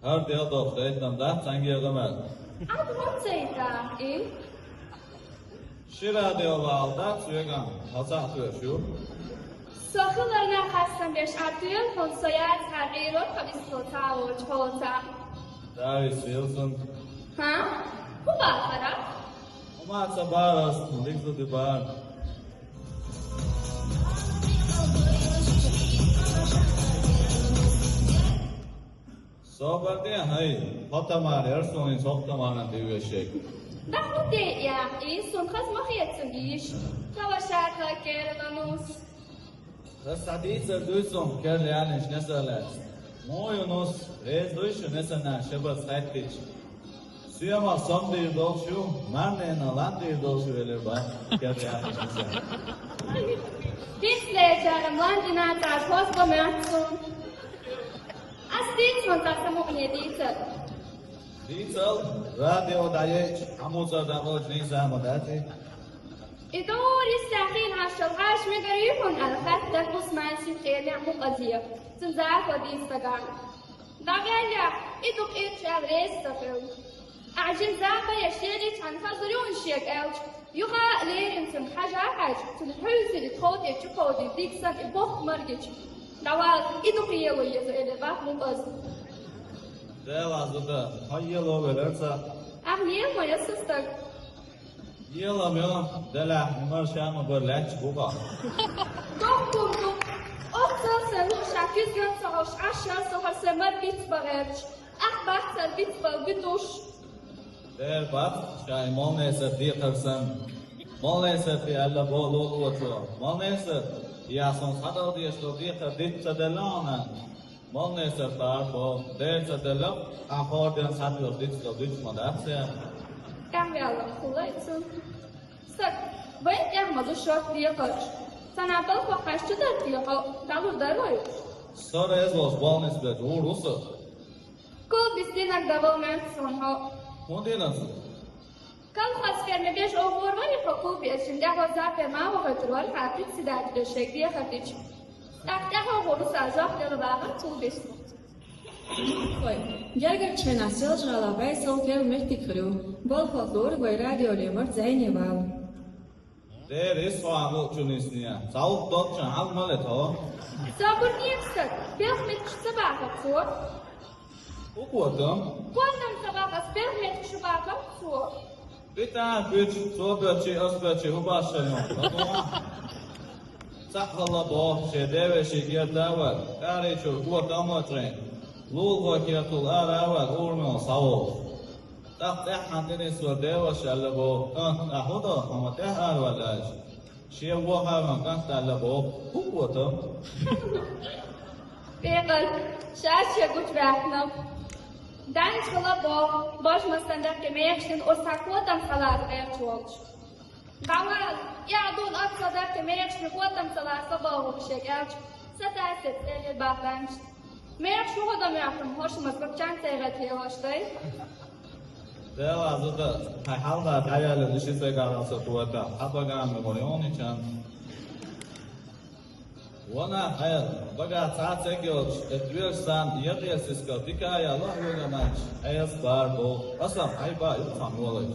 Her diye dostlar etmemde sen gelmez. Adım Zeyda, Şira diye valda süregan hasan şu. Sohillarına خواستم بهش عبدال خونسایت تغییرات و بیستوتا و چهوتا Davis Wilson. ها؟ خوب آخرا؟ Ama sabaras, dikso di bar. Sohbeti hay, hatamar ersonin sohtamarın diyeşek. دخل دقیقه این سنخواست ما خیلی بیش تا با شرط ها گردانوس Rastaditsa duysum kerlianish nesalas. Moyunus rez duyşu nesana şebas haytiç. Suyama somdir dolşu, marnena landir dolşu velir ba kerlianish nesana. Disleyeceğim lan dinatlar poz bu mörtsün Az dit منتصم اونیه دیتر Ditsel, radio dayech, amuza da voj nisa modati. إدور يستحيل هالشرحاش مقريبون على خط بص ما نسيت خير مو قضية تنزعف ودي استقال دقالة إدوك إيش أبريس تفعل أعجل زعبة يشيري تنفذرون شيك أوش يقع لير انتم حاجة تنحوز اللي تخوضي تشكودي ديك سك بوخ مرجج دوال إدوك يلو يزعل بح مو قصد Devazıda, hayyelo velerse, أغنية ما يسستك yelam yelam, dela, numar şamı börleç buğa. Doktordu. Otsa senu şakiz gan sahoş aşağı sahar semer bit bağırç. Akbat ser bit bağ bituş. Der bat, şay molnese diqersen, molnese fi alla bolu otu, molnese yason sadar diyesto diqer ditsa delana. Molnese tarbo, dersa delap, ahorden sadyor ditsa ditmadatse. Kahve alım kulaysın. Sak, bayan yapmadı şok diye kaç. Sanatlı koklaşçı da diye dalur darayı. Sonra ez was molnes bet urusu. Kul bistinak davalmen sonra. Kundinası. Kal khas کرمه بیش اووروانی حقوق بیشین ده وزار فرما و خطروال حقیق سیدات بشک دیه خطیچ. تخته ها غروس ازاق دل باقر طول بشنید. Gerger Çenasıl Jalabay Salker Mehtikru, Bol Folklor ve Radyo Lemur Zeynebal. Der is var bu Tunisia. South Dutch almalet ha. Sabır niyemsek, bilmek sabahı kur. Ukuatam. Kuandam sabahı bilmek şubahı kur. Bita güç sohbetçi asbetçi hubaşlanıyor. Sakhala bo şedeve şeker davar. Kare çur kuatam atren. Lul vakiyatul aravar urmu savol. Taqtah handine sordeva şallabo. Ahuda ama tehar valaj. Şewa havan qastallabo. Ukuatam. Beqal, şaşya güç rahmam. Danç kala bo, baş masandak kemeyekşin o sakvotam salat verçolç. Gamal, yadun aksadak kemeyekşin kuatam salat sabahı şekerç. Sataset el bahlanç. Meyek şu kadar yaptım, hoşumuz bakcan seyret hoştay. Devazıda halda dayalı dişise garası kuvveta. Apagan memoriyon için. Wana hayal, baga saat sekiyor, etviyorsan yediyesiz kaldıka ya Allah yollamanç. Ayas var bu, asam ayba yutam yolay.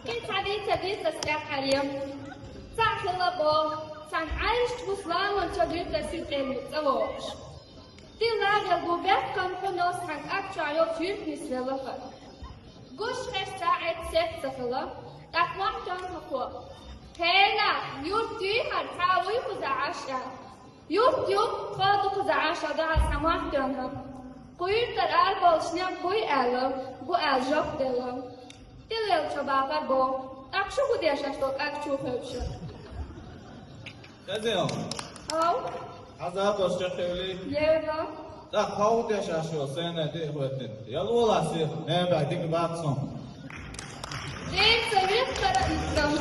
كيف عديت بيت تسلح اليوم؟ ساعة bo, san عايش وصلان وانتجرب تسيط المتزوج. دي لاغل بوبيت كان خنوس حق أكتر يوم فيك نسلوها. قوش خش ساعة سيف سفلا، تقوم جان مقوى. هنا يوتي هرتاوي خزعاشا. يوب خادو خزعاشا ده سماح جانهم. قوير در بالشنم قوي ألم، بو ألجاف دلم. دلل شبابر بو، أكشو بوديش أشتوك أكشو خبشو. Kazıyım, أو azat hoşça kevli. يلا Da kavut yaşaşıyor sene de huetin. Yalı olası, ne belki baksın. ليه سويت ترى إنتم